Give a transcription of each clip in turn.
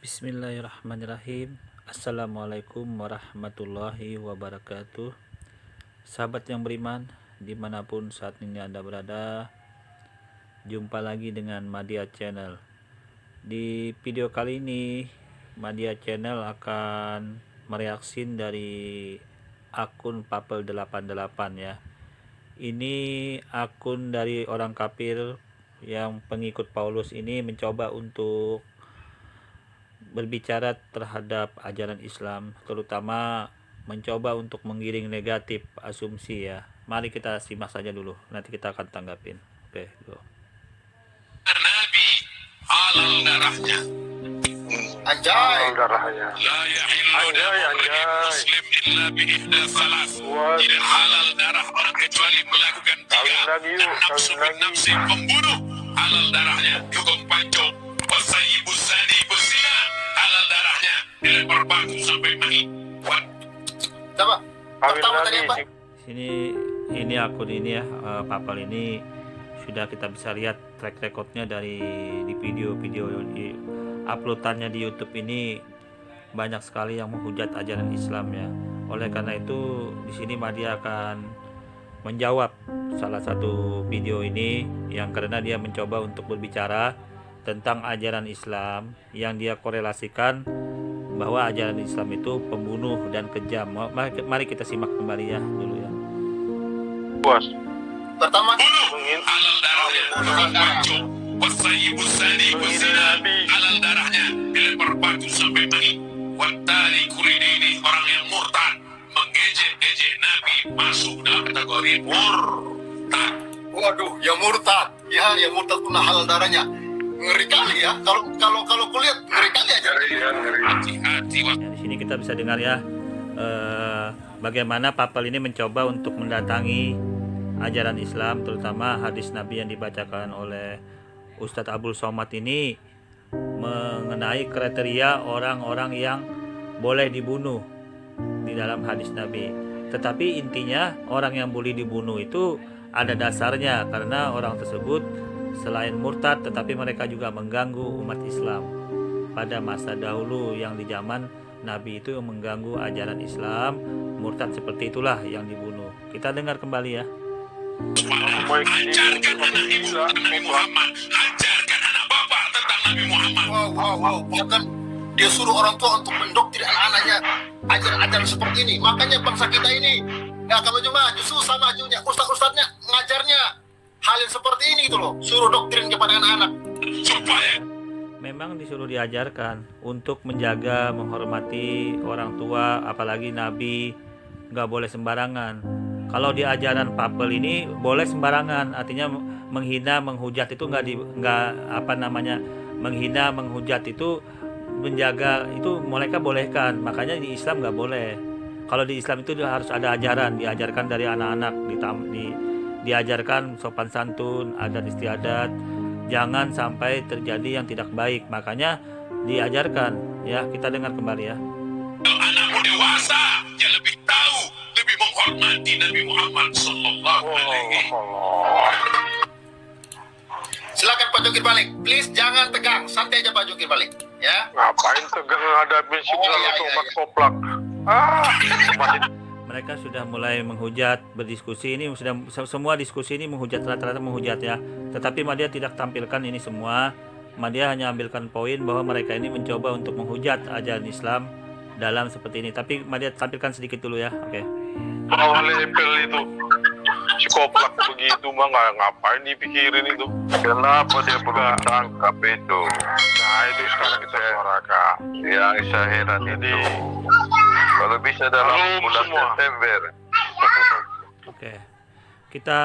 Bismillahirrahmanirrahim. Assalamualaikum warahmatullahi wabarakatuh. Sahabat yang beriman, dimanapun saat ini Anda berada, jumpa lagi dengan Madya Channel. Di video kali ini Madya Channel akan mereaksin dari akun Papel88 ya. Ini akun dari orang kafir yang pengikut Paulus ini mencoba untuk berbicara terhadap ajaran Islam, terutama mencoba untuk menggiring negatif asumsi ya. Mari kita simak saja dulu, nanti kita akan tanggapin. Oke, go. Nabi halal darahnya. Anjay. darahnya. La yahillu damu muslim illa bi ihda salas. Tidak halal darah orang kecuali melakukan tiga. Nafsu bin nafsi, pembunuh halal darahnya. Hukum pancung, wasayyibu zani berzina halal darahnya. Dilempar batu sampai mati. Coba. Pertama tadi apa? Ini akun ini ya, Papel ini sudah kita bisa lihat track recordnya dari di video-video di uploadannya di YouTube ini banyak sekali yang menghujat ajaran Islam ya. Oleh karena itu di sini Madya akan menjawab salah satu video ini yang karena dia mencoba untuk berbicara tentang ajaran Islam yang dia korelasikan bahwa ajaran Islam itu pembunuh dan kejam. Mari kita simak kembali ya dulu ya. Puas. Pertama, Halal darahnya. Hukum pancung, wasayyibu zani berzina halal darahnya. Dilempar batu sampai mati. Watari kuridini, orang yang murtad mengejek-ejek Nabi masuk dalam kategori murtad. waduh, yang murtad. Ya, yang murtad pun halal darahnya. Ngeri kali ya. Kalau kulihat ngeri kali aja. Hati-hati. Ya, di sini kita bisa dengar ya bagaimana Papel ini mencoba untuk mendatangi ajaran Islam, terutama hadis Nabi yang dibacakan oleh Ustadz Abdul Somad ini mengenai kriteria orang-orang yang boleh dibunuh di dalam hadis Nabi. Tetapi intinya orang yang boleh dibunuh itu ada dasarnya karena orang tersebut selain murtad tetapi mereka juga mengganggu umat Islam pada masa dahulu yang di zaman Nabi itu mengganggu ajaran Islam. Murtad seperti itulah yang dibunuh. Kita dengar kembali ya. Hancurkan anak ibu Nabi Muhammad. Hancurkan anak bapak tentang Nabi Muhammad. Wow. Bahkan dia suruh orang tua untuk mendoktrin anak-anaknya ajaran-ajaran seperti ini. Makanya bangsa kita ini nggak akan maju, susah majunya. Ustadz-ustadznya ngajarnya hal yang seperti ini gitu loh. Suruh doktrin kepada anak-anak. Supaya Memang disuruh diajarkan untuk menjaga, menghormati orang tua, apalagi Nabi, nggak boleh sembarangan. Kalau di ajaran Papel ini boleh sembarangan, artinya menghina, menghujat itu menghina, menghujat itu menjaga itu mereka bolehkan. Makanya di Islam nggak boleh. Kalau di Islam itu harus ada ajaran, diajarkan dari anak-anak, diajarkan sopan santun, adat istiadat. Jangan sampai terjadi yang tidak baik. Makanya diajarkan ya. Kita dengar kembali ya. kalau anakmu dewasa, dia lebih tahu, lebih menghormati Nabi Muhammad Sallallahu Alaihi. Silakan Pak Jokir balik. Please jangan tegang, santai aja Pak Jokir balik. Ya. Ngapain tegang ngadapin signal iya, otomat iya. koplak? Masih Mereka sudah mulai menghujat, berdiskusi. Ini sudah semua diskusi ini menghujat, rata-rata menghujat ya. Tetapi Madya tidak tampilkan ini semua. Madya hanya ambilkan poin bahwa mereka ini mencoba untuk menghujat ajaran Islam dalam seperti ini. Tapi Madya tampilkan sedikit dulu ya. Oke. bawah level itu. Si koplak begitu mah ngapain dipikirin itu? Kenapa dia perlu ditangkap itu? Nah itu sekarang kita suarakan. Yang saya heran itu kalau bisa dalam bulan September. Oke. Kita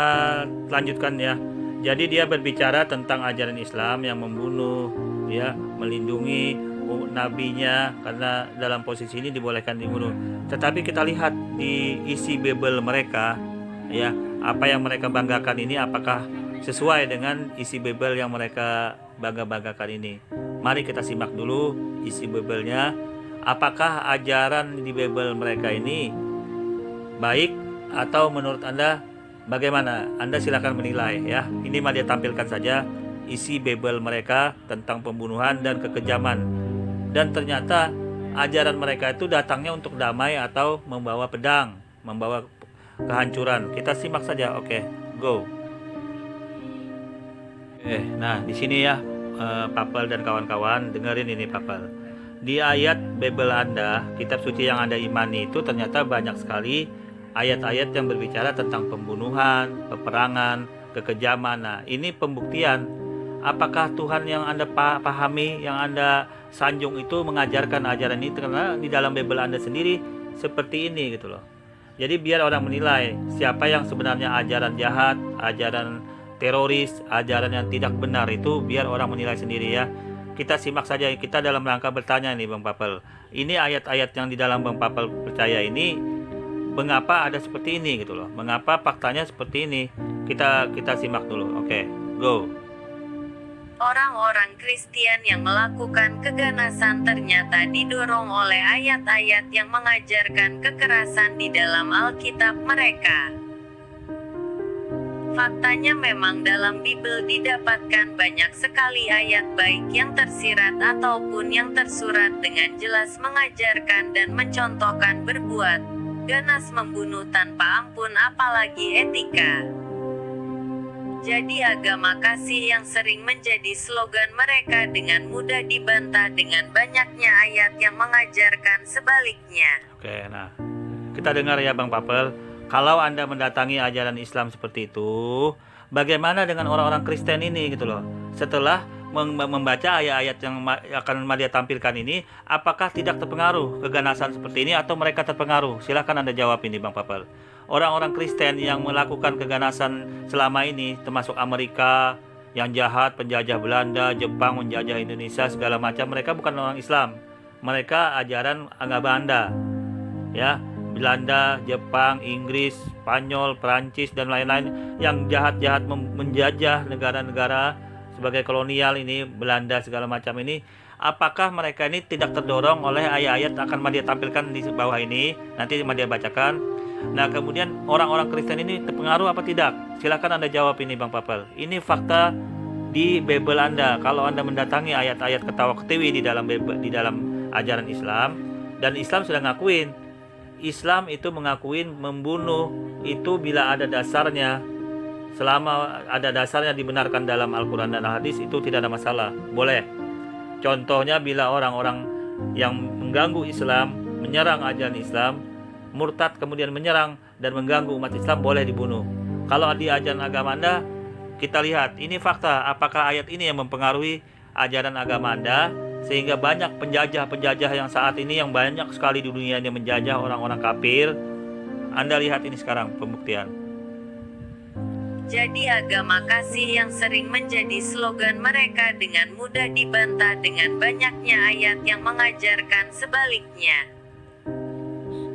lanjutkan ya. Jadi dia berbicara tentang ajaran Islam yang membunuh, ya, melindungi nabinya karena dalam posisi ini dibolehkan dibunuh. Tetapi kita lihat di isi Bible mereka, ya, apa yang mereka banggakan ini apakah sesuai dengan isi Bible yang mereka bangga-banggakan ini. Mari kita simak dulu isi Bible-nya. Apakah ajaran di Bible mereka ini baik atau menurut Anda bagaimana? Anda silakan menilai ya. Ini Madya tampilkan saja isi Bible mereka tentang pembunuhan dan kekejaman dan ternyata ajaran mereka itu datangnya untuk damai atau membawa pedang, membawa kehancuran. Kita simak saja. Oke, go. Nah di sini ya, Papel dan kawan-kawan dengerin ini Papel. Di ayat Bible Anda, kitab suci yang Anda imani itu ternyata banyak sekali ayat-ayat yang berbicara tentang pembunuhan, peperangan, kekejaman. Nah ini pembuktian apakah Tuhan yang Anda pahami, yang Anda sanjung itu mengajarkan ajaran ini, karena di dalam Bible Anda sendiri seperti ini gitu loh. Jadi biar orang menilai siapa yang sebenarnya ajaran jahat, ajaran teroris, ajaran yang tidak benar, itu biar orang menilai sendiri ya. Kita simak saja, kita dalam rangka bertanya nih Bang Papel. Ini ayat-ayat yang di dalam Bang Papel percaya ini, mengapa ada seperti ini gitu loh. Mengapa faktanya seperti ini? Kita simak dulu. Oke, go. Orang-orang Kristen yang melakukan keganasan ternyata didorong oleh ayat-ayat yang mengajarkan kekerasan di dalam Alkitab mereka. Faktanya memang dalam Bible didapatkan banyak sekali ayat baik yang tersirat ataupun yang tersurat dengan jelas mengajarkan dan mencontohkan berbuat ganas, membunuh tanpa ampun, apalagi etika. Jadi agama kasih yang sering menjadi slogan mereka dengan mudah dibantah dengan banyaknya ayat yang mengajarkan sebaliknya. Oke, nah kita dengar ya Bang Papel. Kalau Anda mendatangi ajaran Islam seperti itu, bagaimana dengan orang-orang Kristen ini gitu loh? Setelah membaca ayat-ayat yang akan Madia tampilkan ini, apakah tidak terpengaruh keganasan seperti ini atau mereka terpengaruh? Silahkan Anda jawab ini Bang Papel. Orang-orang Kristen yang melakukan keganasan selama ini, termasuk Amerika yang jahat, penjajah Belanda, Jepang menjajah Indonesia, segala macam, mereka bukan orang Islam. Mereka ajaran agama Anda. Ya, Belanda, Jepang, Inggris, Spanyol, Perancis dan lain-lain yang jahat-jahat menjajah negara-negara sebagai kolonial ini, Belanda segala macam ini. Apakah mereka ini tidak terdorong oleh ayat-ayat akan Madia tampilkan di bawah ini? Nanti Madia bacakan. Nah kemudian orang-orang Kristen ini terpengaruh apa tidak? Silakan Anda jawab ini Bang Papel. Ini fakta di Bible Anda. Kalau Anda mendatangi ayat-ayat ketawa-ketiwi di dalam ajaran Islam, dan Islam sudah ngakuin, Islam itu mengakuin membunuh itu bila ada dasarnya, selama ada dasarnya dibenarkan dalam Al-Quran dan Hadis, itu tidak ada masalah, boleh. Contohnya bila orang-orang yang mengganggu Islam, menyerang ajaran Islam, murtad kemudian menyerang dan mengganggu umat Islam, boleh dibunuh. Kalau di ajaran agama Anda, kita lihat ini fakta, apakah ayat ini yang mempengaruhi ajaran agama Anda sehingga banyak penjajah-penjajah yang saat ini yang banyak sekali di dunia ini menjajah orang-orang kafir. Anda lihat ini sekarang pembuktian. Jadi agama kasih yang sering menjadi slogan mereka dengan mudah dibantah dengan banyaknya ayat yang mengajarkan sebaliknya.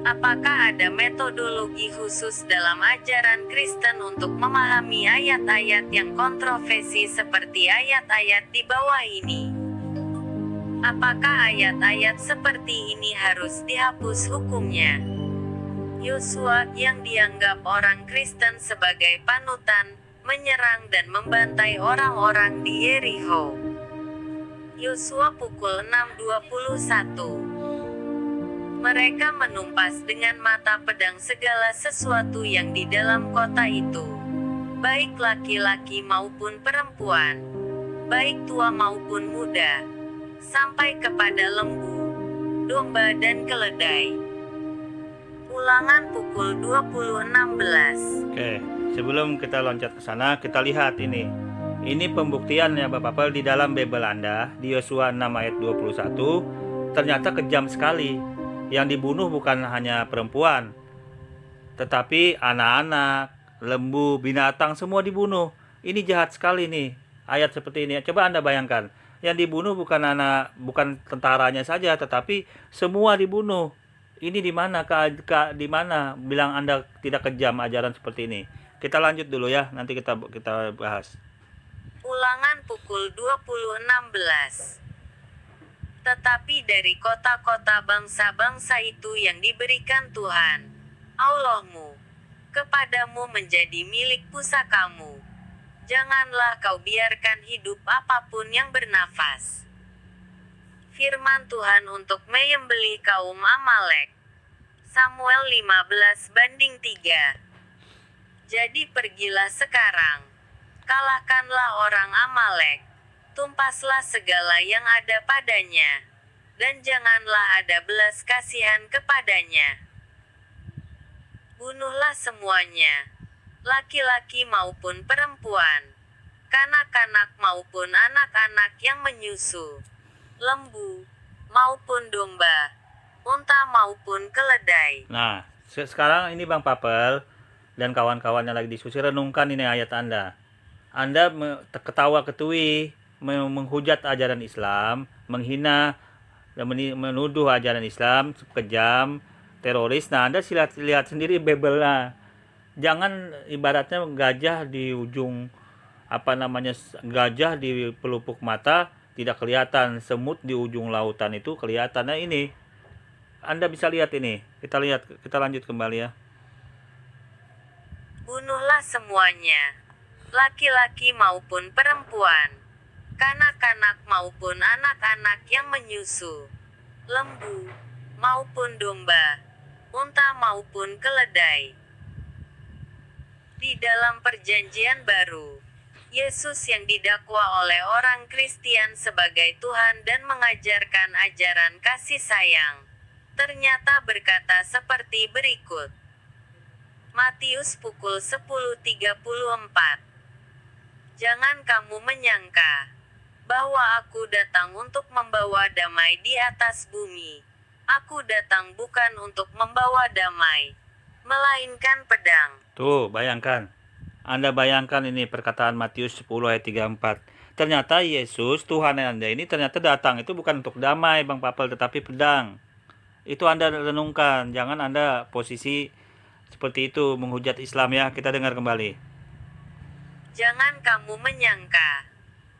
Apakah ada metodologi khusus dalam ajaran Kristen untuk memahami ayat-ayat yang kontroversi seperti ayat-ayat di bawah ini? Apakah ayat-ayat seperti ini harus dihapus hukumnya? Yosua, yang dianggap orang Kristen sebagai panutan, menyerang dan membantai orang-orang di Yerikho. Yosua pukul 6.21. Mereka menumpas dengan mata pedang segala sesuatu yang di dalam kota itu, baik laki-laki maupun perempuan, baik tua maupun muda, sampai kepada lembu, domba dan keledai. Ulangan pukul 20.16. Oke, sebelum kita loncat ke sana, kita lihat ini. Ini pembuktiannya Bapak Papel di dalam Bible Anda, di Yosua 6 ayat 21, ternyata kejam sekali. Yang dibunuh bukan hanya perempuan, tetapi anak-anak, lembu, binatang semua dibunuh. Ini jahat sekali nih, ayat seperti ini. Coba Anda bayangkan, yang dibunuh bukan tentaranya saja, tetapi semua dibunuh. Ini di mana di mana bilang Anda tidak kejam ajaran seperti ini? Kita lanjut dulu ya, nanti kita bahas. Ulangan pukul 20.16. Tetapi dari kota-kota bangsa-bangsa itu yang diberikan Tuhan Allahmu kepadamu menjadi milik pusakamu, janganlah kau biarkan hidup apapun yang bernafas. Firman Tuhan untuk menyembelih kaum Amalek. Samuel 15:3. Jadi pergilah sekarang, kalahkanlah orang Amalek, tumpaslah segala yang ada padanya, dan janganlah ada belas kasihan kepadanya. Bunuhlah semuanya, laki-laki maupun perempuan, kanak-kanak maupun anak-anak yang menyusu, lembu maupun domba, unta maupun keledai. Nah, sekarang ini Bang Papel dan kawan-kawannya lagi diskusi, renungkan ini ayat Anda. Anda ketawa ketui, menghujat ajaran Islam, menghina dan menuduh ajaran Islam kejam, teroris. Nah, Anda lihat sendiri Bibelnya. Jangan ibaratnya gajah di ujung gajah di pelupuk mata tidak kelihatan, semut di ujung lautan itu kelihatan. Nah, ini Anda bisa lihat ini. Kita lanjut kembali ya. Bunuhlah semuanya, laki-laki maupun perempuan, kanak-kanak maupun anak-anak yang menyusu, lembu maupun domba, unta maupun keledai. Di dalam Perjanjian Baru, Yesus yang didakwa oleh orang Kristen sebagai Tuhan dan mengajarkan ajaran kasih sayang, ternyata berkata seperti berikut. Matius pukul 10.34. Jangan kamu menyangka bahwa aku datang untuk membawa damai di atas bumi. Aku datang bukan untuk membawa damai, melainkan pedang. Tuh, bayangkan. Anda bayangkan ini perkataan Matius 10 ayat 34. Ternyata Yesus, Tuhan Anda ini ternyata datang itu bukan untuk damai Bang Papel, tetapi pedang. Itu Anda renungkan. Jangan Anda posisi seperti itu menghujat Islam ya. Kita dengar kembali. Jangan kamu menyangka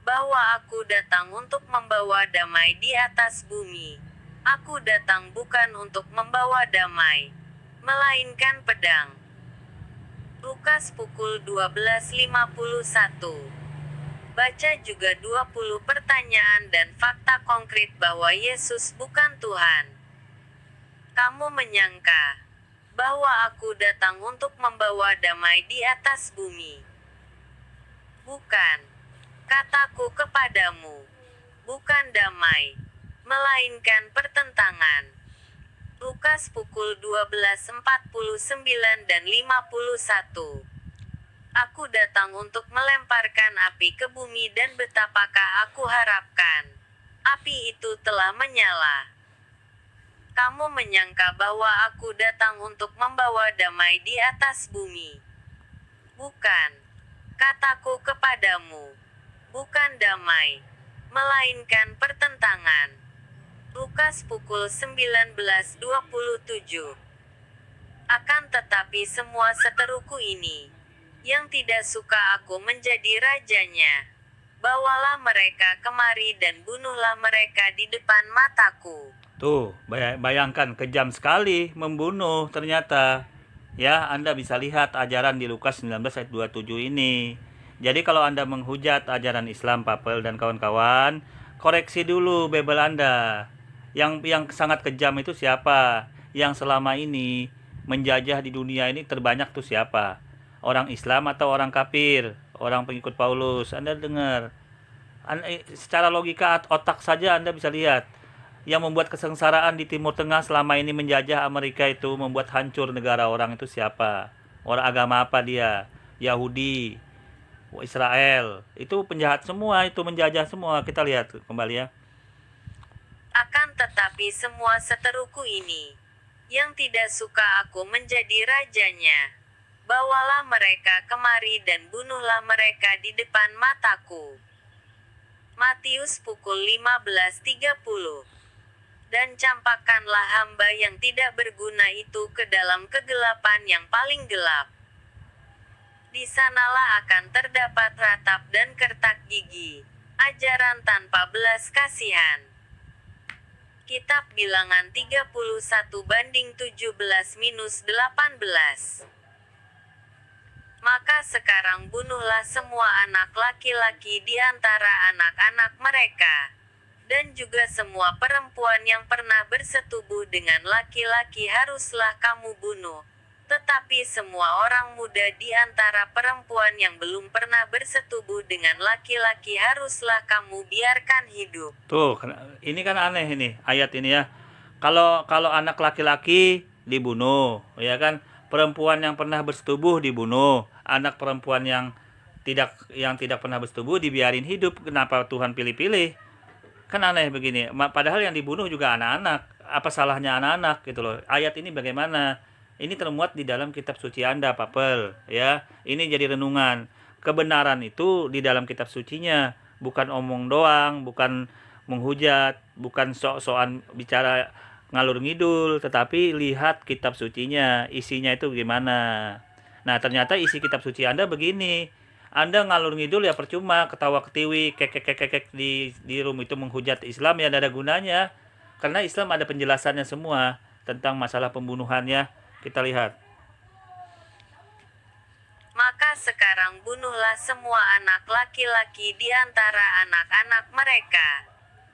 bahwa aku datang untuk membawa damai di atas bumi. Aku datang bukan untuk membawa damai, melainkan pedang. Lukas pukul 12.51. Baca juga 20 pertanyaan dan fakta konkret bahwa Yesus bukan Tuhan. Kamu menyangka bahwa aku datang untuk membawa damai di atas bumi. Bukan. Kataku kepadamu, bukan damai, melainkan pertentangan. Lukas pukul 12.49 dan 51. Aku datang untuk melemparkan api ke bumi dan betapakah aku harapkan api itu telah menyala. Kamu menyangka bahwa aku datang untuk membawa damai di atas bumi. Bukan. Kataku kepadamu, bukan damai, melainkan pertentangan. Lukas pukul 19.27. Akan tetapi semua seteruku ini, yang tidak suka aku menjadi rajanya, bawalah mereka kemari dan bunuhlah mereka di depan mataku. Tuh, bayangkan kejam sekali membunuh ternyata. Ya, Anda bisa lihat ajaran di Lukas 19 ayat 27 ini. Jadi kalau Anda menghujat ajaran Islam, Papel dan kawan-kawan, koreksi dulu Bible Anda. Yang sangat kejam itu siapa? Yang selama ini menjajah di dunia ini terbanyak tuh siapa? Orang Islam atau orang kafir? Orang pengikut Paulus? Anda dengar. Secara logika otak saja Anda bisa lihat. Yang membuat kesengsaraan di Timur Tengah selama ini menjajah Amerika itu, membuat hancur negara orang itu siapa? Orang agama apa dia? Yahudi, Israel. Itu penjahat semua, itu menjajah semua. Kita lihat kembali ya. Akan tetapi semua seteruku ini, yang tidak suka aku menjadi rajanya, bawalah mereka kemari dan bunuhlah mereka di depan mataku. Matius pukul 15.30. Dan campakkanlah hamba yang tidak berguna itu ke dalam kegelapan yang paling gelap. Di sanalah akan terdapat ratap dan kertak gigi, ajaran tanpa belas kasihan. Kitab Bilangan 31:17-18. Maka sekarang bunuhlah semua anak laki-laki di antara anak-anak mereka, Dan juga semua perempuan yang pernah bersetubuh dengan laki-laki haruslah kamu bunuh. Tetapi semua orang muda di antara perempuan yang belum pernah bersetubuh dengan laki-laki haruslah kamu biarkan hidup. Tuh, ini kan aneh ini ayat ini ya. Kalau anak laki-laki dibunuh, ya kan? Perempuan yang pernah bersetubuh dibunuh. Anak perempuan yang tidak pernah bersetubuh dibiarin hidup. Kenapa Tuhan pilih-pilih? Kan aneh begini. Padahal yang dibunuh juga anak-anak. Apa salahnya anak-anak gitu loh. Ayat ini bagaimana? Ini termuat di dalam kitab suci Anda, Papel, ya. Ini jadi renungan. Kebenaran itu di dalam kitab sucinya, bukan omong doang, bukan menghujat, bukan sok-sokan bicara ngalur ngidul, tetapi lihat kitab sucinya, isinya itu gimana. Nah, ternyata isi kitab suci Anda begini. Anda ngalur ngidul ya percuma, ketawa ketiwi, kekek di room itu menghujat Islam ya ada gunanya. Karena Islam ada penjelasannya semua tentang masalah pembunuhannya. Kita lihat. Maka sekarang bunuhlah semua anak laki-laki di antara anak-anak mereka.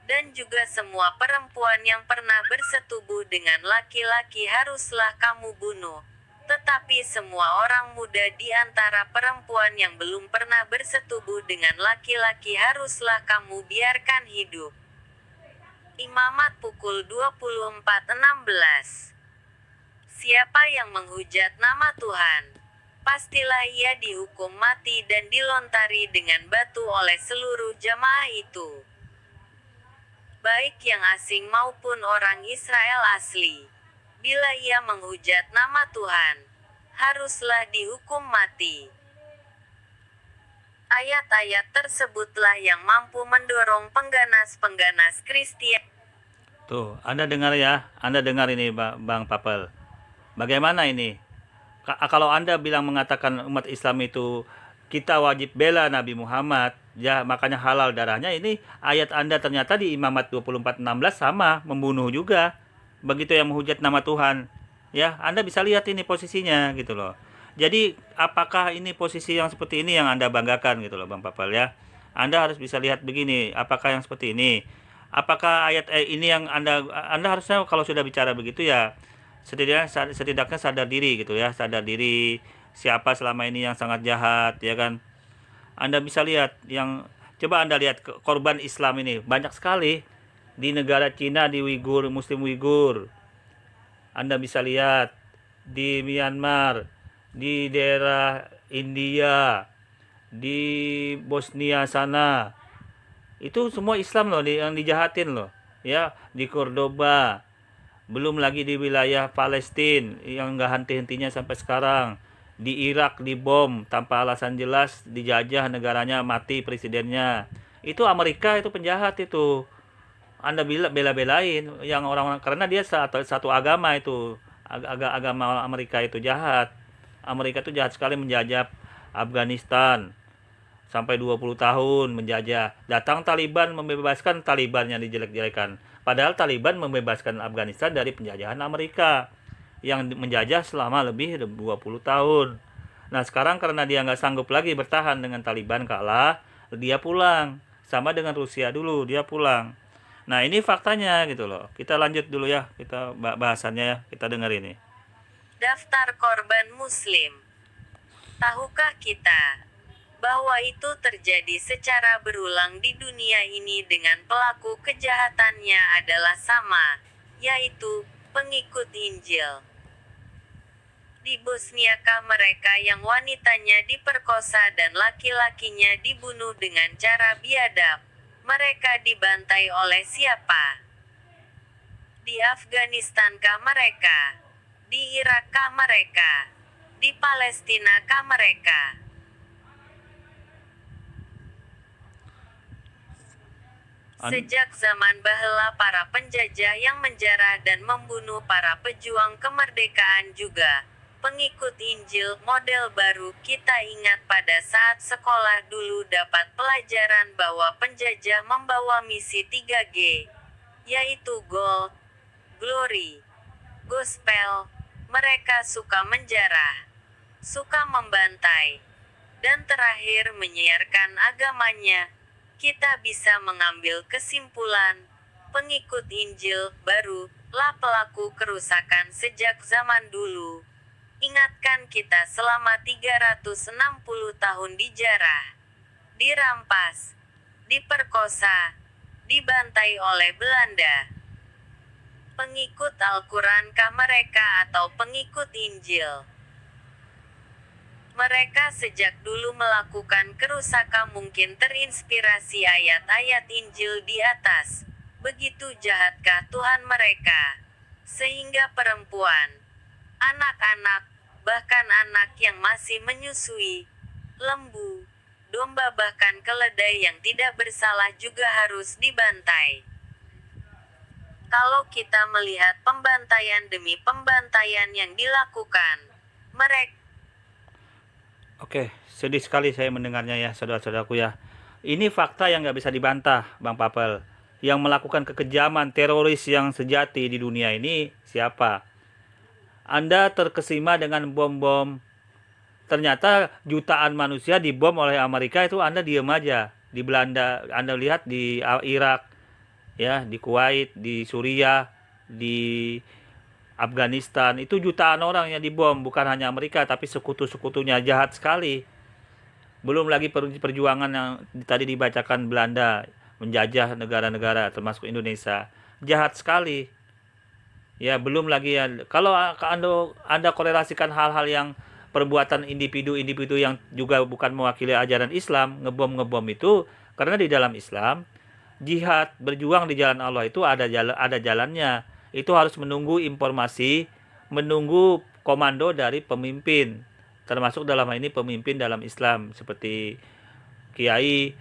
Dan juga semua perempuan yang pernah bersetubuh dengan laki-laki haruslah kamu bunuh. Tetapi semua orang muda di antara perempuan yang belum pernah bersetubuh dengan laki-laki haruslah kamu biarkan hidup. Imamat pukul 24.16. Siapa yang menghujat nama Tuhan, pastilah ia dihukum mati dan dilontari dengan batu oleh seluruh jamaah itu, baik yang asing maupun orang Israel asli. Bila ia menghujat nama Tuhan, haruslah dihukum mati. Ayat-ayat tersebutlah yang mampu mendorong pengganas-pengganas Kristiani. Tuh, Anda dengar ya. Anda dengar ini, Bang Papel. Bagaimana ini? Kalau Anda bilang mengatakan umat Islam itu kita wajib bela Nabi Muhammad, ya makanya halal darahnya, ini ayat Anda ternyata di Imamat 24:16 sama, membunuh juga. Begitu yang menghujat nama Tuhan. Ya, Anda bisa lihat ini posisinya gitu loh. Jadi, apakah ini posisi yang seperti ini yang Anda banggakan gitu loh, Bang Papel ya? Anda harus bisa lihat begini, apakah yang seperti ini? Apakah ayat ini yang Anda harusnya kalau sudah bicara begitu ya setidaknya sadar diri gitu ya, sadar diri siapa selama ini yang sangat jahat, ya kan? Anda bisa lihat coba Anda lihat korban Islam ini banyak sekali di negara Cina, di Muslim Uighur. Anda bisa lihat di Myanmar, di daerah India, di Bosnia sana. Itu semua Islam loh yang dijahatin loh, ya, di Cordoba. Belum lagi di wilayah Palestina yang nggak henti-hentinya sampai sekarang. Di Irak dibom tanpa alasan jelas, dijajah negaranya, mati presidennya. Itu Amerika itu penjahat itu. Anda bela-belain yang orang-orang karena dia satu agama itu. Agama Amerika itu jahat. Amerika itu jahat sekali menjajah Afghanistan. Sampai 20 tahun menjajah. Datang Taliban membebaskan, Taliban yang dijelek-jelekan. Padahal Taliban membebaskan Afghanistan dari penjajahan Amerika yang menjajah selama lebih 20 tahun. Nah sekarang karena dia nggak sanggup lagi bertahan dengan Taliban kalah, dia pulang. Sama dengan Rusia dulu, dia pulang. Nah ini faktanya gitu loh. Kita lanjut dulu ya, kita bahasannya ya, kita dengar ini. Daftar korban Muslim. Tahukah kita bahwa itu terjadi secara berulang di dunia ini dengan pelaku kejahatannya adalah sama, yaitu pengikut Injil. Di Bosniakah mereka yang wanitanya diperkosa dan laki-lakinya dibunuh dengan cara biadab, mereka dibantai oleh siapa? Di Afganistankah mereka? Di Irakkah mereka? Di Palestinakah mereka? Sejak zaman bahela para penjajah yang menjarah dan membunuh para pejuang kemerdekaan juga. Pengikut Injil model baru kita ingat pada saat sekolah dulu dapat pelajaran bahwa penjajah membawa misi 3G, yaitu gold, glory, gospel. Mereka suka menjarah, suka membantai, dan terakhir menyiarkan agamanya. kita bisa mengambil kesimpulan, pengikut Injil baru lah pelaku kerusakan sejak zaman dulu. Ingatkan kita selama 360 tahun dijarah, dirampas, diperkosa, dibantai oleh Belanda. Pengikut Al-Qurankah mereka atau pengikut Injil? Mereka sejak dulu melakukan kerusakan, mungkin terinspirasi ayat-ayat Injil di atas. Begitu jahatkah Tuhan mereka? Sehingga perempuan, anak-anak, bahkan anak yang masih menyusui, lembu, domba bahkan keledai yang tidak bersalah juga harus dibantai. Kalau kita melihat pembantaian demi pembantaian yang dilakukan, mereka Oke, sedih sekali saya mendengarnya ya, saudara-saudaraku ya. Ini fakta yang nggak bisa dibantah, Bang Papel. Yang melakukan kekejaman teroris yang sejati di dunia ini siapa? Anda terkesima dengan bom-bom. Ternyata jutaan manusia dibom oleh Amerika, itu Anda diem aja. Di Belanda, Anda lihat di Irak, ya, di Kuwait, di Suriah, di Afghanistan, itu jutaan orang yang dibom, bukan hanya Amerika tapi sekutu-sekutunya, jahat sekali. Belum lagi perjuangan yang tadi dibacakan, Belanda menjajah negara-negara termasuk Indonesia, jahat sekali. Ya, belum lagi ya, kalau Anda korelasikan hal-hal yang perbuatan individu-individu yang juga bukan mewakili ajaran Islam, ngebom itu, karena di dalam Islam jihad, berjuang di jalan Allah itu ada jalannya. Itu harus menunggu informasi, menunggu komando dari pemimpin, termasuk dalam hal ini pemimpin dalam Islam seperti kiai,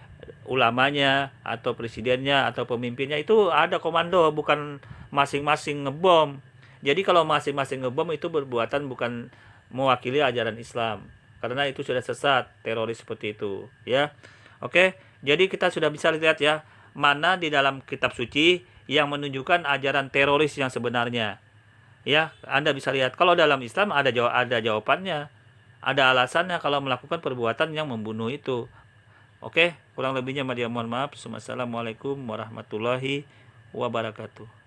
ulamanya atau presidennya atau pemimpinnya, itu ada komando, bukan masing-masing ngebom. Jadi kalau masing-masing ngebom itu perbuatan bukan mewakili ajaran Islam, karena itu sudah sesat, teroris seperti itu ya. Oke, jadi kita sudah bisa lihat ya, mana di dalam kitab suci yang menunjukkan ajaran teroris yang sebenarnya. Ya, Anda bisa lihat kalau dalam Islam ada jawabannya. Ada alasannya kalau melakukan perbuatan yang membunuh itu. Oke, kurang lebihnya mohon maaf. Wassalamualaikum warahmatullahi wabarakatuh.